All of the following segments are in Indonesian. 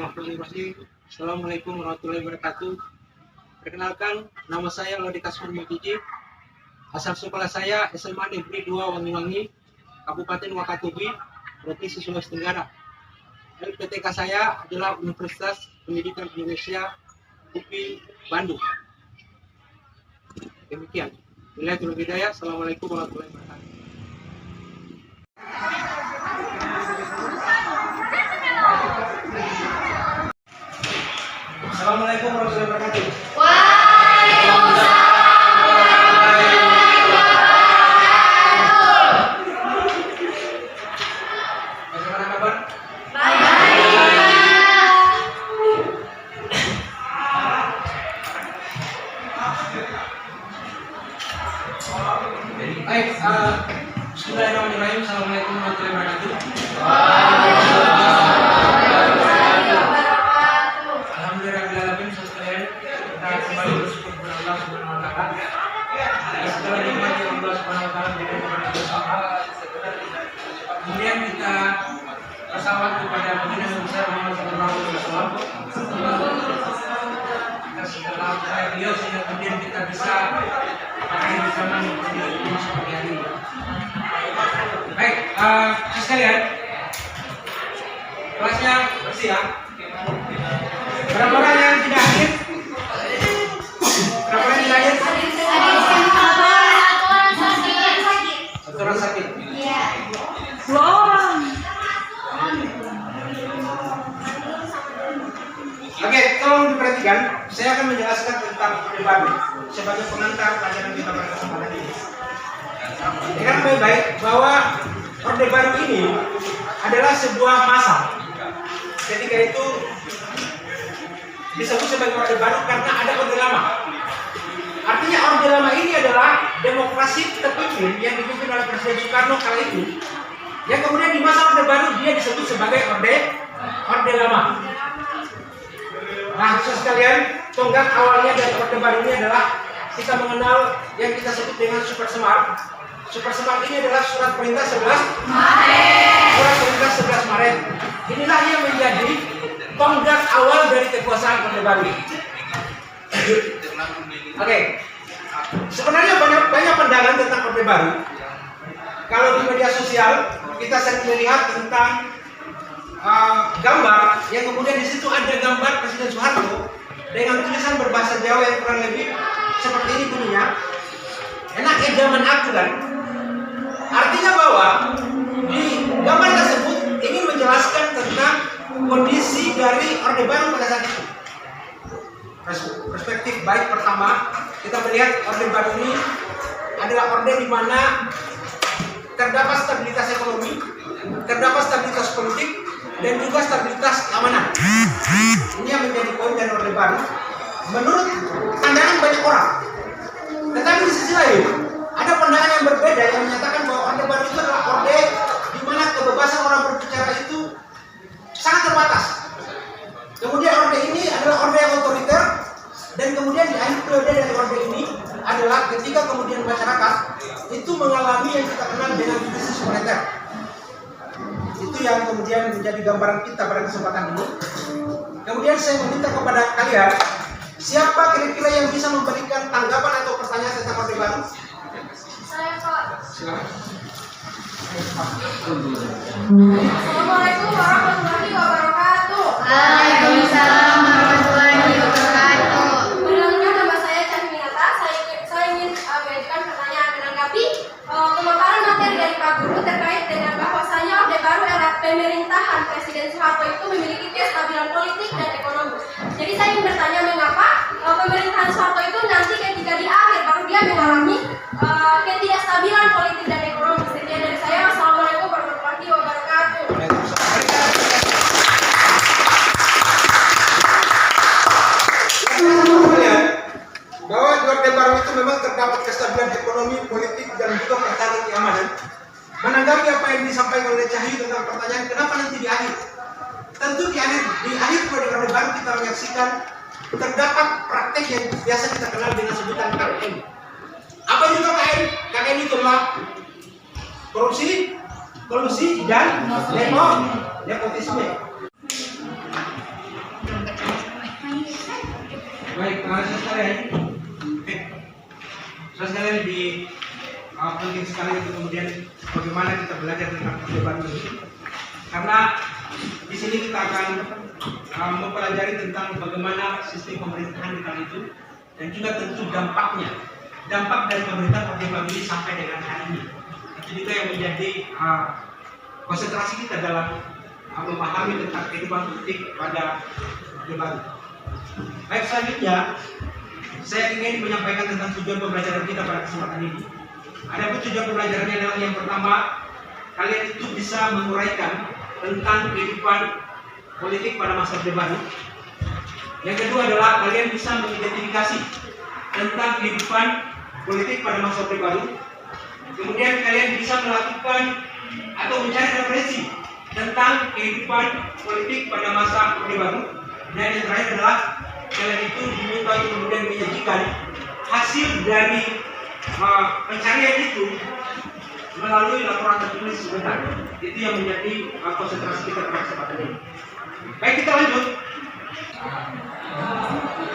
Assalamualaikum warahmatullahi wabarakatuh. Perkenalkan, nama saya Lodi Kasman Mujiji. Asal sekolah saya SMA Negeri 2 Wangi-Wangi, Kabupaten Wakatobi, Provinsi Sulawesi Tenggara. LPTK saya adalah Universitas Pendidikan Indonesia UPI Bandung. Demikian. Billahi taufiq wal hidayah. Assalamualaikum warahmatullahi wabarakatuh. Assalamualaikum warahmatullahi wabarakatuh. Bagaimana kabar? Baik, bismillahirrahmanirrahim. Assalamualaikum warahmatullahi wabarakatuh. Alhamdulillahirrahmanirrahim. Sekalian kita kembali bersyukur kepada Allah Subhanahu wa taala. Segala nikmat yang Allah Subhanahu wa taala berikan kepada kita. Kemudian kita bersalawat kepada baginda besar Muhammad sallallahu alaihi wasallam. Kita setelah beliau sehingga kemudian kita bisa pakai bersama di seperti hari ini. Baik, sekalian, kelasnya bersih ya. Berapa orang yang tidak hadir? Berapa orang yang tidak hadir? Satu orang sakit. Iya. 2 orang. Oke, tolong diperhatikan. Saya akan menjelaskan tentang Orde Baru sebagai pengantar pelajaran kita pada kesempatan ini. Dengan baik-baik bahwa Orde Baru ini adalah sebuah masa. Ketika itu disebut sebagai Orde Baru karena ada Orde Lama. Artinya Orde Lama ini adalah demokrasi terpimpin yang dipimpin oleh Presiden Soekarno kala itu. Yang kemudian di masa Orde Baru dia disebut sebagai Orde Lama. Nah, sekalian, tonggak awalnya dari Orde Baru ini adalah kita mengenal yang kita sebut dengan Super Semar. Super Semar ini adalah surat perintah 11 Maret. Surat perintah 11 Maret. Inilah yang menjadi tonggak awal dari kekuasaan Orde Baru. Oke. Sebenarnya banyak pandangan tentang Orde Baru. Kalau di media sosial kita sering melihat tentang gambar yang kemudian di situ ada gambar Presiden Soeharto dengan tulisan berbahasa Jawa yang kurang lebih seperti ini bunyinya. Enak ya zaman aku kan. Artinya bahwa di gambar tersebut ingin menjelaskan tentang kondisi dari Orde Baru pada saat itu. Perspektif baik pertama, kita melihat Orde Baru ini adalah orde di mana terdapat stabilitas ekonomi, terdapat stabilitas politik, dan juga stabilitas keamanan. Ini yang menjadi poin dari Orde Baru menurut pandangan banyak orang. Tetapi di sisi lain ada pandangan yang berbeda yang menyatakan bahwa Orde Baru itu adalah orde di mana kebebasan orang berbicara itu sangat terbatas. Kemudian orde ini adalah orde yang otoriter, dan kemudian di akhir periode dari orde ini adalah ketika kemudian masyarakat itu mengalami yang kita kenal dengan krisis moneter. Itu yang kemudian menjadi gambaran kita pada kesempatan ini. Kemudian saya meminta kepada kalian, siapa kira-kira yang bisa memberikan tanggapan atau pertanyaan tentang Orde Baru? Saya, Pak. Silakan. Assalamualaikum warahmatullahi wabarakatuh. Waalaikumsalam warahmatullahi wabarakatuh. Perkenalkan, nama saya Cahminata. Saya ingin mengajukan pertanyaan menanggapi pemaparan materi dari Pak Guru terkait dengan bahwasanya Orde Baru era pemerintahan Presiden Soeharto itu memiliki kestabilan politik dan ekonomi. Jadi saya ingin bertanya mengapa pemerintahan Soeharto itu nanti ketika di akhir baru dia mengalami ketidakstabilan politik dan ekonomi. Sekian dari saya. Wassalamualaikum warahmatullahi wabarakatuh. Bahwa di Orde Baru itu memang terdapat kestabilan ekonomi, politik, dan juga pertahanan keamanan. Menanggapi apa yang disampaikan oleh Cahyu tentang pertanyaan kenapa nanti di akhir. Tentu di akhir periode Orde Baru kita menyaksikan terdapat praktek yang biasa kita kenal dengan sebutan KKN. Apa itu KKN? KKN itu adalah kolusi dan nepotisme. sekalian, penting sekali untuk kemudian bagaimana kita belajar tentang Orde Baru ini. Karena di sini kita akan mempelajari tentang bagaimana sistem pemerintahan di kala itu dan juga tentu dampaknya, dampak dari pemerintahan Orde Baru ini sampai dengan hari ini. Itu juga yang menjadi konsentrasi kita dalam memahami tentang kehidupan politik pada Orde Baru. Baik, selanjutnya saya ingin menyampaikan tentang tujuan pembelajaran kita pada kesempatan ini. Ada tujuan pembelajarannya adalah yang pertama, kalian itu bisa menguraikan tentang kehidupan politik pada masa Orde Baru. Yang kedua adalah kalian bisa mengidentifikasi tentang kehidupan politik pada masa Orde Baru. Kemudian kalian bisa melakukan atau mencari referensi tentang kehidupan politik pada masa Orde Baru. Dan yang terakhir adalah kalian itu diminta untuk kemudian menyajikan hasil dari pencarian itu melalui laporan tertulis sebentar. Itu yang menjadi konsentrasi kita pada kesempatan ini. Baik, kita lanjut.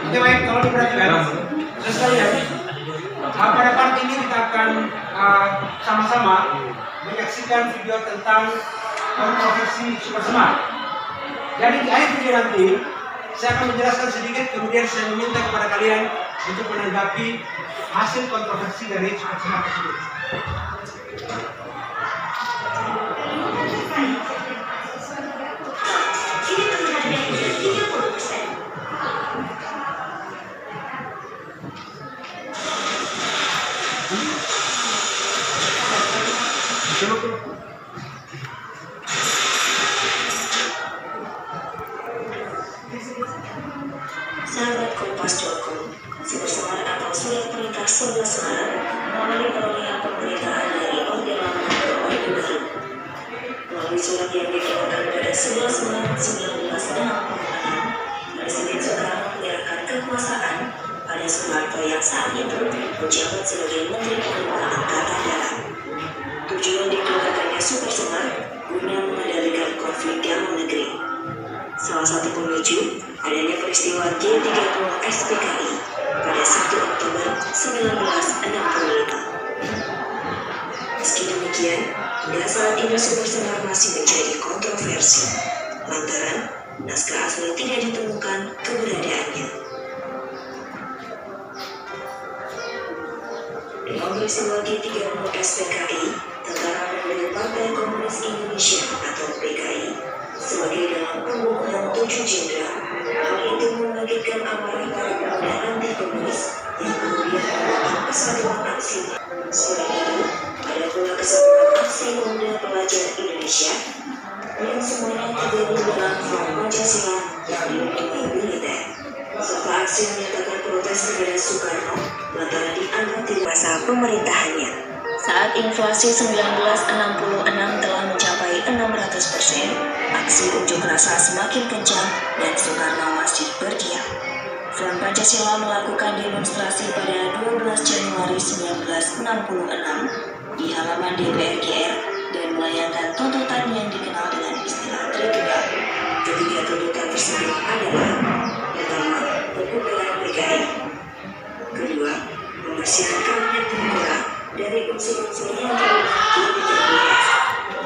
Oke, baik, kalau diperhatikan sekalian, pada part ini kita akan sama-sama menyaksikan video tentang kontroversi Supersmart. Jadi di akhir video nanti saya akan menjelaskan sedikit, kemudian saya meminta kepada kalian untuk menanggapi hasil kontroversi dari Supersmart tersebut. Sahabat Kompas.com, Supersmart atau Surat Perintah 11 Maret melalui perolehan pemerintahan dari Orde Lama ke Orde Baru. Melalui surat yang dikeluarkan pada 11 Maret 1966, Presiden Soekarno menyerahkan kekuasaan pada Soeharto yang saat itu menjabat sebagai Menteri Perhubungan Angkatan Darat. Tujuan dikeluarkannya Supersmart guna mengendalikan konflik dalam negeri. Salah satu pemicu adanya peristiwa G30 SPKI pada 1 Oktober 1965. Meski demikian, hingga saat ini Supersmart masih menjadi kontroversi lantaran naskah asli tidak ditemukan keberadaannya. Dalam peristiwa G30 SPKI, tentara membeli Partai Komunis Indonesia atau PKI sebagai dalam pembunuhan 7 jenderal. Hal itu membangkitkan amarah para pemuda anti komunis yang kemudian melakukan kesatuan aksi. Selain itu, ada pula kesatuan aksi pemuda pelajar Indonesia yang semuanya tergabung dalam Front Pancasila yang dilindungi militer. Serta aksi menyatakan protes kepada Soekarno lantaran dianggap tidak masa pemerintahannya. Saat inflasi 1966 telah mencapai 600%, aksi unjuk rasa semakin kencang dan Soekarno masih berdiam. Front Pancasila melakukan demonstrasi pada 12 Januari 1966 di halaman DPR GR dan melayangkan tuntutan yang dikenal dengan istilah tribunal. Ketiga tuntutan tersebut adalah: pertama, pembubaran PKI; kedua, pembersihan kabinet pengurang dari unsur-unsur yang terlibat di PKI;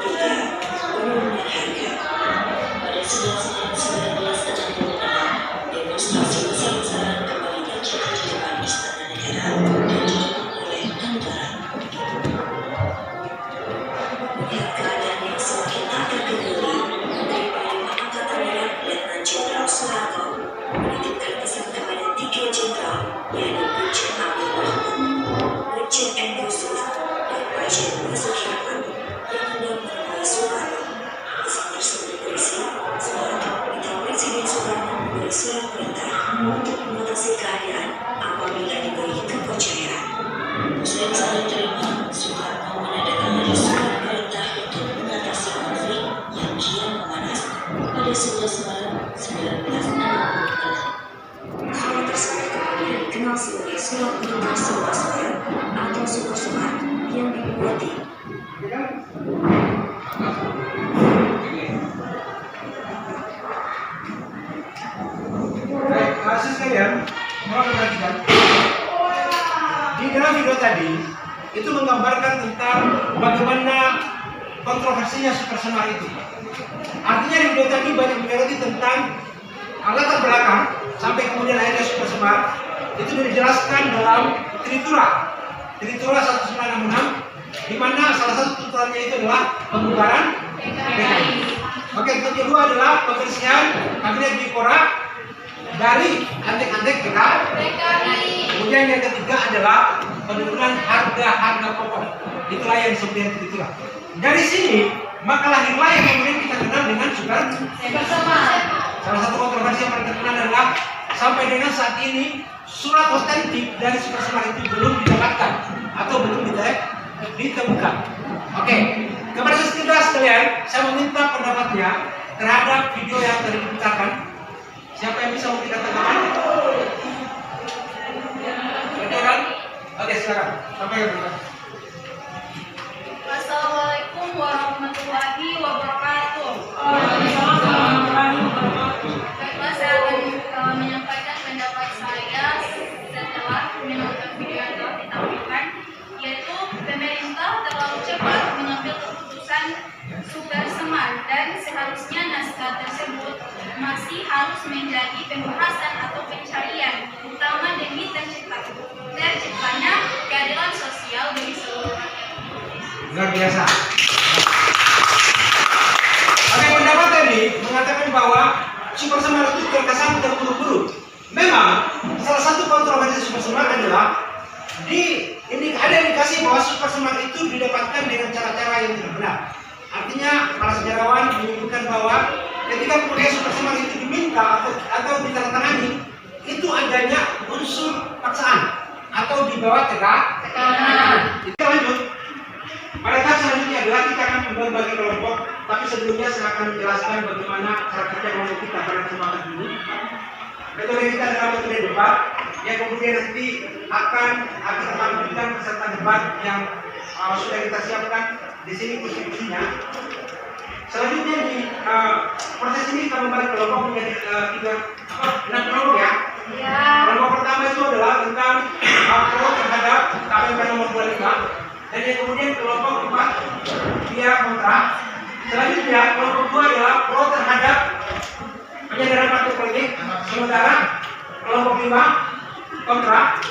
tiga, penurunan harga. Pada 11 Maret 1966, demonstrasi besar-besaran kembali terjadi di depan Istana Negara dan didukung oleh tentara. Melihat keadaan yang semakin tak terkendali, Menteri Panglima Angkatan Darat Letnan Jenderal Soeharto menitipkan pesan kepada 3 jenderal, yaitu Brigjen Abdul Mahmud, Brigjen M. Yusuf, dan Brigjen Basuki Rahmat yang hendak menemui Soekarno. Pesan tersebut berisi, Soeharto meminta Presiden Soekarno memberi surat perintah untuk mengatasi keadaan apabila diberi kepercayaan. Usai pesan diterima, Soekarno menandatangani surat perintah untuk mengatasi konflik yang kian memanas pada 11 Maret 1966. Surat tersebut kemudian dikenal sebagai Surat Perintah 11 Maret atau Supersmart yang dibuat di Baik, sekalian, Mohon perhatikan. Di dalam video tadi itu menggambarkan tentang bagaimana kontroversinya Super Semar itu. Artinya di video tadi banyak menyoroti tentang latar belakang sampai kemudian akhirnya Super Semar itu dijelaskan dalam Tritura 1966, di mana salah satu tuntutannya itu adalah pembubaran PKI. Oke, yang kedua adalah pembersihan kabinet Dipora dari antek-antek PKI. Kemudian yang ketiga adalah penurunan harga pokok. Itulah yang disebut Tritura. Dari sini maka lahirlah yang kemudian kita kenal dengan Super Semar. Salah satu kontroversi yang paling terkenal adalah sampai dengan saat ini surat otentik dari Super Semar itu belum didapatkan atau belum ditemukan. Oke, kepada saudara sekalian, saya meminta pendapatnya terhadap video yang tadi diputarkan. Siapa yang bisa memberikan tanggapan? Silakan. Oke, silakan. Sampaikan. Assalamualaikum warahmatullahi wabarakatuh. Baiklah, saya akan menyampaikan pendapat saya setelah menonton video yang telah ditampilkan, yaitu pemerintah terlalu cepat mengambil keputusan Super Semar dan seharusnya naskah tersebut masih harus menjadi pembahasan atau pencarian utama demi terciptanya keadilan sosial bagi seluruh rakyat. Luar biasa. Oke, pendapat tadi mengatakan bahwa Super Semar itu terkesan terburu-buru. Memang salah satu kontroversi Super Semar adalah ada indikasi bahwa Super Semar itu didapatkan dengan cara-cara yang tidak benar. Artinya para sejarawan menyebutkan bahwa ketika kemudian Super Semar itu diminta atau ditandatangani, itu adanya unsur paksaan atau dibawa tekanan. Kita lanjut. Pada tahap selanjutnya adalah kita akan membagi kelompok, tapi sebelumnya saya akan menjelaskan bagaimana cara kerja kelompok kita pada kesempatan ini. Metode kita adalah metode debat, yang kemudian nanti akan kita tampilkan peserta debat yang sudah kita siapkan di sini kursi-kursinya. Selanjutnya di proses ini kita membagi kelompok menjadi enam kelompok ya. Kelompok pertama itu adalah tentang pro terhadap KPK nomor 25. Dan yang kemudian kelompok 4 dia kontra. Selanjutnya kelompok 2 adalah pro terhadap penyadaran partai politik. Sementara kelompok 5 kontra.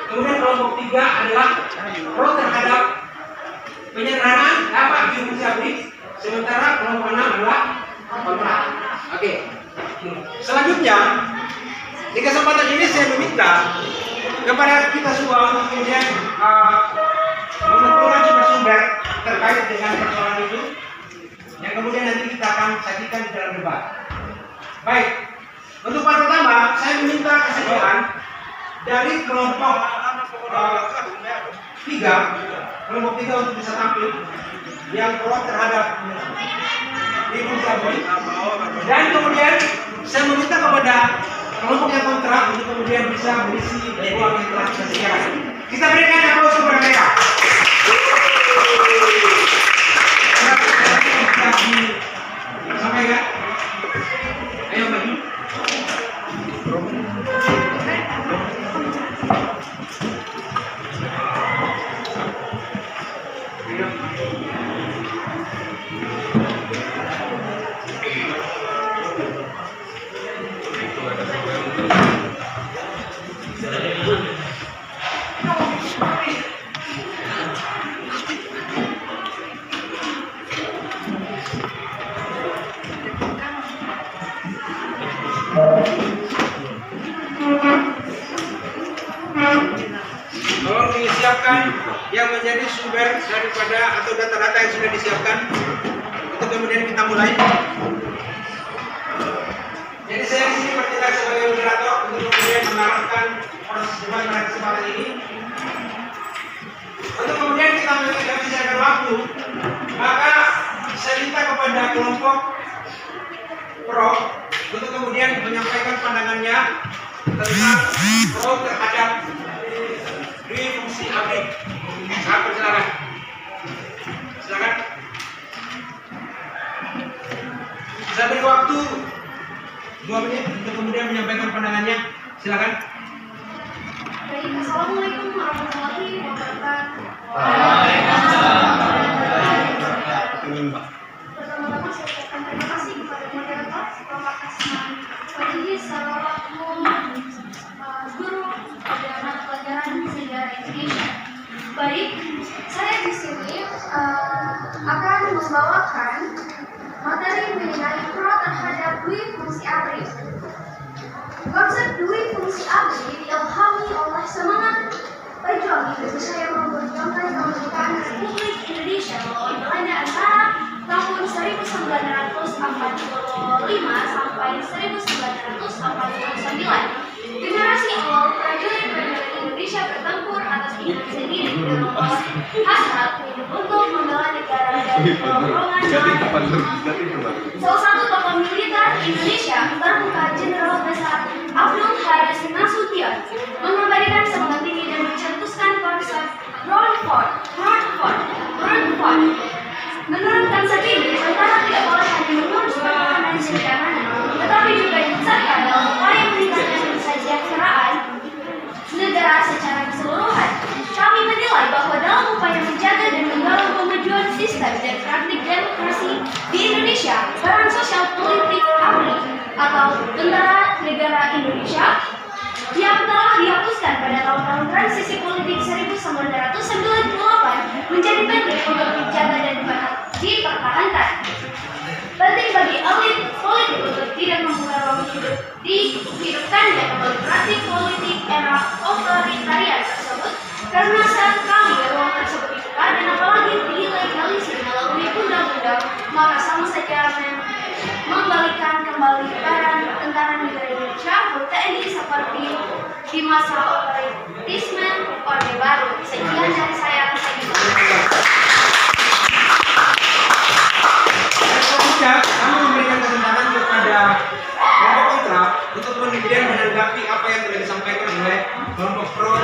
Kemudian kelompok 3 adalah pro terhadap penyederhanaan dihukum abri. Sementara kelompok 6 adalah kontra. Oke. Selanjutnya di kesempatan ini saya meminta kepada kita semua untuk kemudian mengumpulkan sumber-sumber terkait dengan persoalan itu yang kemudian nanti kita akan sajikan di dalam debat. Baik, untuk part pertama saya meminta kesediaan dari kelompok 3 untuk bisa tampil yang pro terhadap Ibu Sabri, dan kemudian saya meminta kepada kelompok yang kontra untuk kemudian bisa berisi ruang yang telah kita sediakan. Kita berikan aplaus kepada mereka. Sampaikan. Ayo maju. Tolong disiapkan yang menjadi sumber daripada atau data-data yang sudah disiapkan untuk kemudian kita mulai. Jadi saya di sini bertindak sebagai moderator untuk kemudian mengarahkan proses debat pada kesempatan ini. Untuk kemudian kita memberikan waktu, maka saya minta kepada kelompok pro untuk kemudian menyampaikan pandangannya tentang pro terhadap fungsi ABRI. Silakan. Silakan. Saya beri waktu 2 menit untuk kemudian menyampaikan pandangannya. Silakan. Baik, Assalamualaikum warahmatullahi wabarakatuh. Pertama-tama saya ucapkan terima kasih kepada moderator, Bapak Kasman Fadili, selaku guru pada mata pelajaran sejarah Indonesia. Baik, saya di sini akan membawakan materi mengenai pro terhadap dui fungsi ABRI. Konsep dui fungsi ABRI diilhami oleh semangat berjuang Indonesia yang memperjuangkan kemerdekaan Republik Indonesia melawan Belanda antara tahun 1945 sampai 1949. Generasi awal prajurit Indonesia bertempur atas iman sendiri dan membawa hasrat untuk membela negara dari pengerongan Belanda. Salah satu tokoh militer Indonesia terbuka Jenderal Besar Abdul Haris Nasution mengabadikan semangat tinggi dan mencetuskan konsep Round Fort. Menurut konsep ini, tentara tidak boleh hanya mengurus pertahanan dan keamanan, tetapi juga dibesarkan dalam upaya meningkatkan kesejahteraan negara secara keseluruhan. Kami menilai bahwa dalam upaya menjaga dan mendorong kemajuan sistem dan praktik demokrasi di Indonesia, peran sosial politik ABRI atau Tentara Negara Indonesia yang telah dihapuskan pada tahun-tahun transisi politik 1998 menjadi penting untuk dijaga dan dipertahankan. Penting bagi elit politik untuk tidak membuka ruang hidup dihidupkannya kembali praktik politik era otoritarian tersebut, karena saat kami ruang tersebut dibuka dan apalagi dilegalisir melalui undang-undang, maka sama saja membalikan kembali peran tentara negara Indonesia atau TNI seperti di masa otoritarisme Orde Baru. Sekian dari saya. Kami memberikan kesempatan kepada kelompok kontra untuk kemudian menanggapi apa yang telah disampaikan oleh kelompok pro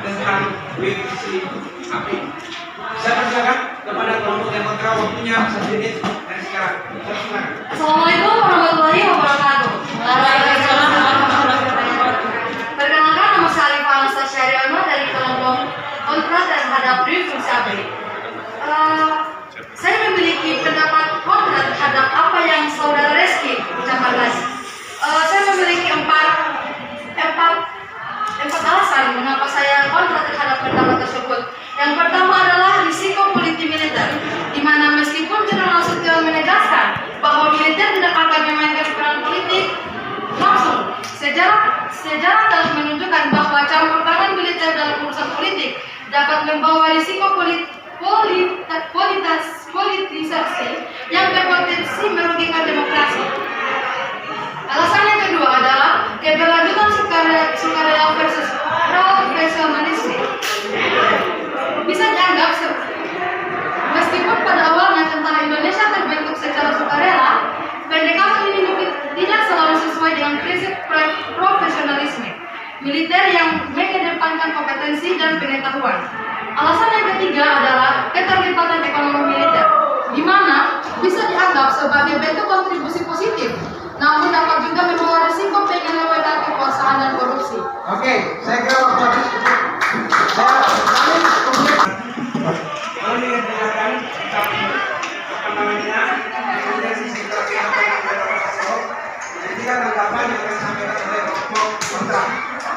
tentang dui fungsi ABRI. Saya persilakan kepada kelompok yang kontra, waktunya 1 menit dari sekarang. Silakan. Assalamualaikum warahmatullahi wabarakatuh. Waalaikumsalam warahmatullahi wabarakatuh. Perkenalkan, nama saya Alif Anastasia Riano dari kelompok kontra terhadap dui fungsi ABRI. Saya memiliki pendapat kontra terhadap apa yang saudara Reski ucapkan tadi. Saya memiliki empat alasan mengapa saya kontra terhadap pendapat tersebut. Yang pertama adalah risiko politik militer, di mana meskipun Jenderal Nasution menegaskan bahwa militer tidak akan memainkan peran politik langsung, sejarah telah menunjukkan bahwa campur tangan militer dalam urusan politik dapat membawa risiko politisasi yang berpotensi merugikan demokrasi. Alasan yang kedua adalah keberlanjutan sukarela versus profesionalisme. Bisa dianggap meskipun pada awalnya tentara Indonesia terbentuk secara sukarela, pendekatan ini tidak selalu sesuai dengan prinsip profesionalisme militer yang mengedepankan kompetensi dan pengetahuan. Alasan yang ketiga adalah keterlibatan ekonomi militer, di mana bisa dianggap sebagai bentuk kontribusi positif, namun dapat juga membawa risiko penyelewengan kekuasaan dan korupsi. Oke, saya kira waktu habis. Kalau dengarkan kemudian sisi ketika tanggapan yang disampaikan oleh kelompok kontra.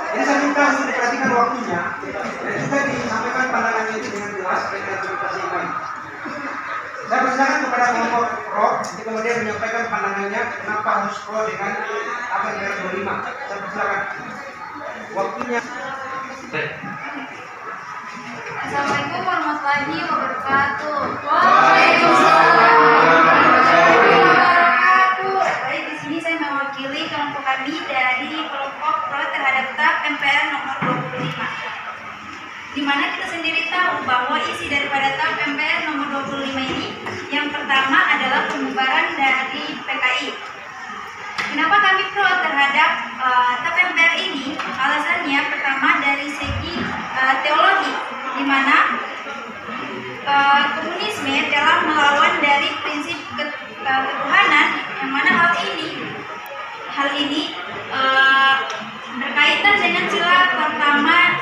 Jadi saya minta untuk diperhatikan waktunya dan juga disampaikan pandangannya itu dengan jelas dengan argumentasi yang baik. Saya persilakan kepada kelompok pro, nanti kemudian menyampaikan pandangannya kenapa harus pro dengan apa yang dari 25. Saya persilakan. Waktunya. Assalamualaikum warahmatullahi wabarakatuh. Waalaikumsalam warahmatullahi wabarakatuh. Baik, di sini saya mewakili kelompok kami dari kelompok pro terhadap TAP MPR nomor 25. Di mana kita sendiri tahu bahwa isi daripada TAP MPR nomor 25 ini yang pertama adalah pembubaran dari PKI. Kenapa kami pro terhadap TAP MPR ini? Alasannya pertama dari segi teologi, di mana komunisme telah melawan dari prinsip ketuhanan, yang mana hal ini berkaitan dengan sila pertama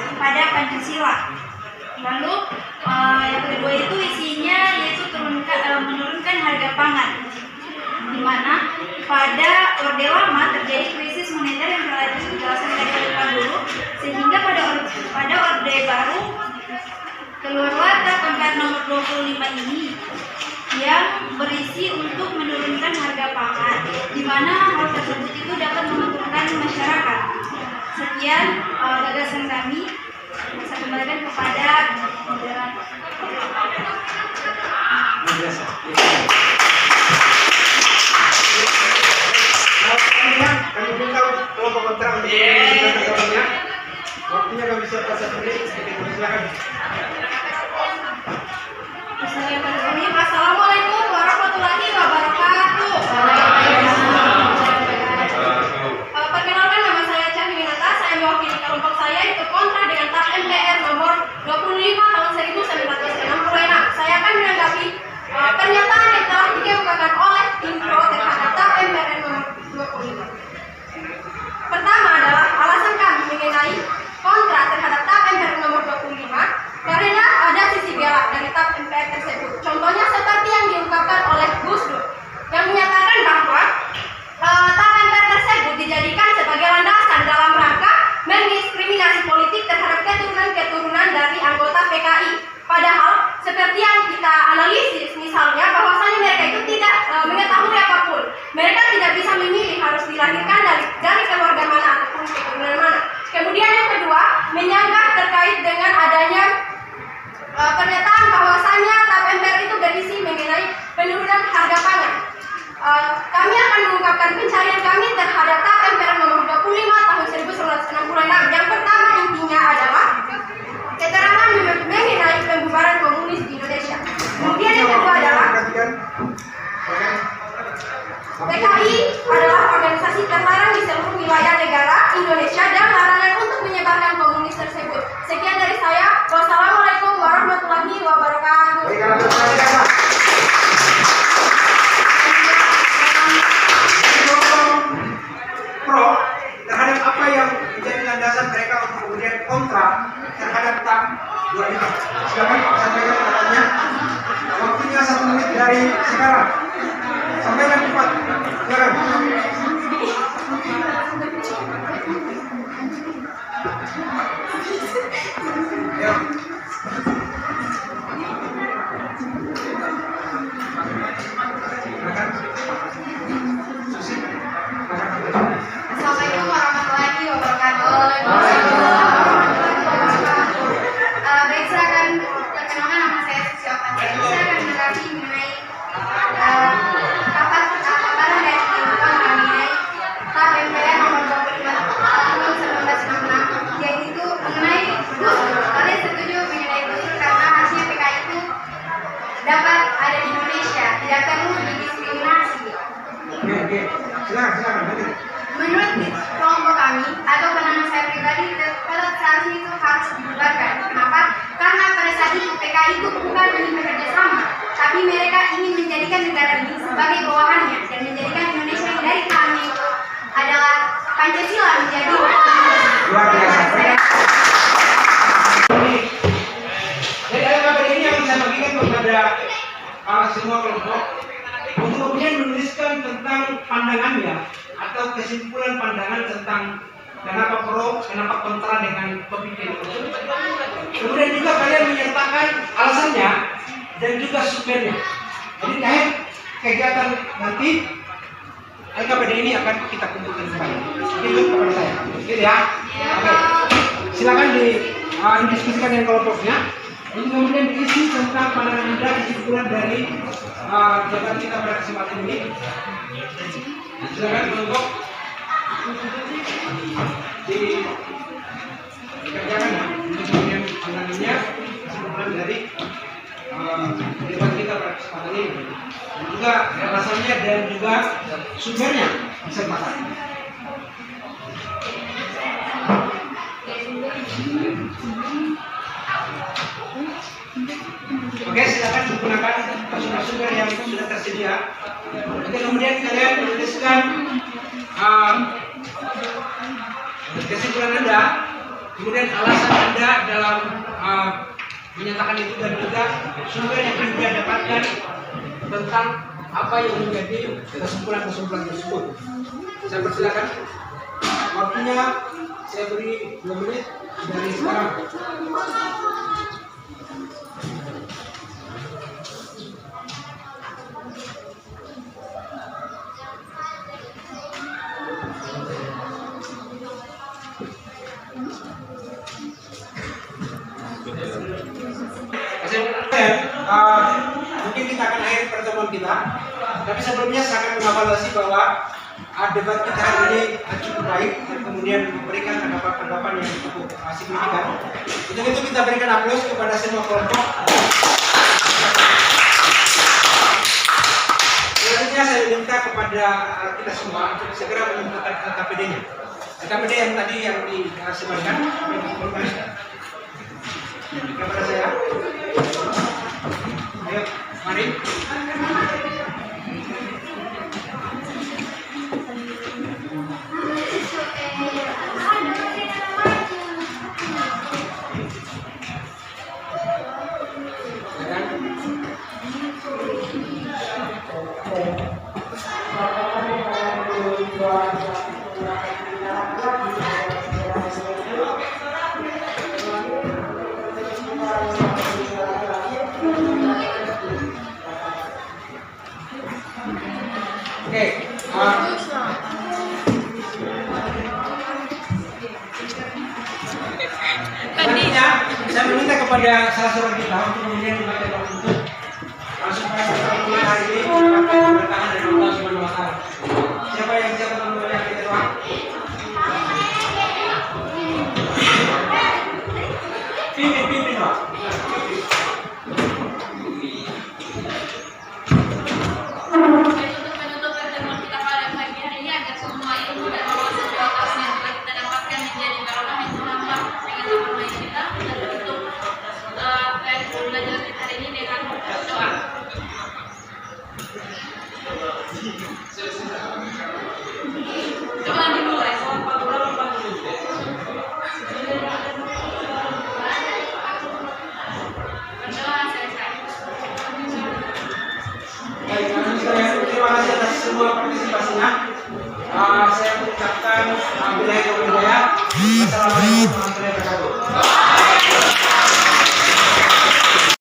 sekian gagasan kami. Saya kembalikan kepada moderator. Kami minta kelompok kontra untuk menyampaikannya. Waktunya kami siapkan 1 menit. Silakan. Assalamualaikum warahmatullahi wabarakatuh. Perkenalkan, nama saya Cahmi Winata. Saya mewakili kelompok saya itu kontra dengan TAP MPR nomor 25 tahun 1966. Saya akan menanggapi pernyataan yang telah dikemukakan oleh tim pro terhadap TAP MPR nomor 25. Pertama adalah alasan kami mengenai kontra terhadap TAP MPR nomor 25 karena ada sisi belak dari TAP MPR tersebut. Contohnya seperti yang diungkapkan oleh Gus Dur yang menyatakan bahwa TAP MPR tersebut dijadikan sebagai landasan dalam rangka mendiskriminasi politik terhadap keturunan-keturunan dari anggota PKI. Padahal seperti yang kita analisis misalnya bahwasanya mereka itu tidak mengetahui apapun. Mereka tidak bisa memilih harus dilahirkan dari keluarga mana ataupun keturunan mana. Kemudian yang kedua, menyanggah terkait dengan adanya pernyataan bahwasanya TAP MPR itu berisi mengenai penurunan harga pangan. Kami akan mengungkapkan pencarian kami terhadap TAP MPR nomor 25 tahun 1966. Yang pertama intinya adalah keterangan mengenai pembubaran komunis di Indonesia. Kemudian yang kedua adalah PKI adalah organisasi terlarang di seluruh wilayah negara Indonesia dan larangan untuk menyebarkan komunis tersebut. Sekian dari saya. Wassalamualaikum warahmatullahi wabarakatuh. Pro terhadap apa yang menjadi landasan mereka untuk kemudian kontra terhadap TAP 25. Silakan sampaikan katanya. Waktunya 1 menit dari sekarang. Sampaikan cepat. Silakan. Ya. Assalamualaikum warahmatullahi wabarakatuh. Baik, silakan perkenalkan, nama saya Susi Oktavia. Saya akan menanggapi mengenai paparan dari kehidupan mengenai TAP MPR nomor 25 tahun 1966, yaitu mengenai Gus Dur. Kalian setuju mengenai Gus Dur karena hasilnya PKI itu dapat ada di Indonesia, tidak perlu didiskriminasi. Oke. Silakan. Menurut kelompok kami atau pandangan saya pribadi, seharusnya itu harus dibubarkan. Kenapa? Karena pada saat itu PKI itu bukan ingin bekerja sama, tapi mereka ingin menjadikan negara ini sebagai bawahannya dan menjadikan Indonesia yang dari kami itu adalah Pancasila menjadi Luar biasa. Jadi materi ini yang saya bagikan kepada semua kelompok untuk kemudian menuliskan tentang pandangannya atau kesimpulan pandangan tentang kenapa pro, kenapa kontra dengan topik ini. Kemudian juga kalian menyertakan alasannya dan juga sumbernya. Jadi akhir kegiatan nanti LKPD ini akan kita kumpulkan kembali. Itu kepada saya. Gitu ya. Oke. Silakan didiskusikan dengan kelompoknya. Ini kemudian diisi tentang pandangan Anda, kesimpulan dari kegiatan kita pada kesempatan ini. Silakan kelompok dikerjakan ya. Ini kemudian pandangannya, kesimpulan dari kegiatan kita pada kesempatan ini. Dan juga alasannya dan juga sumbernya disertakan. Oke, silakan menggunakan sumber-sumber yang sudah tersedia. Nanti kemudian kalian menuliskan kesimpulan Anda, kemudian alasan Anda dalam menyatakan itu dan juga sumber yang Anda dapatkan tentang apa yang menjadi kesimpulan-kesimpulan tersebut. Saya persilakan. Waktunya saya beri 2 menit dari sekarang. Mungkin kita akan akhiri pertemuan kita, tapi sebelumnya saya akan mengevaluasi bahwa debat kita hari ini cukup baik dan kemudian memberikan tanggapan-tanggapan yang cukup signifikan. Untuk itu kita berikan aplaus kepada semua kelompok. Selanjutnya saya minta kepada kita semua untuk segera menentukan LKPD-nya. LKPD yang tadi yang disebarkan, kepada saya. Ayo, mari. Oke, selanjutnya saya meminta kepada salah seorang kita untuk kemudian membaca untuk langsung pada pertemuan hari ini bertahan dari Allah Subhanahu Wa Taala. Siapa yang bisa membaca kita doa? Pimpin doa. Menutup pertemuan kita pada pagi hari ini agar semua ilmu dan wawasan di atasnya yang telah kita dapatkan menjadi barokah yang menambah dengan amal kita dan untuk belajar kita hari ini dengan doa. Coba dimulai. Berdoa selesai. Baik, terima kasih atas semua partisipasinya. Saya mengucapkan billahi taufiq wal hidayah. Wassalamualaikum warahmatullahi wabarakatuh.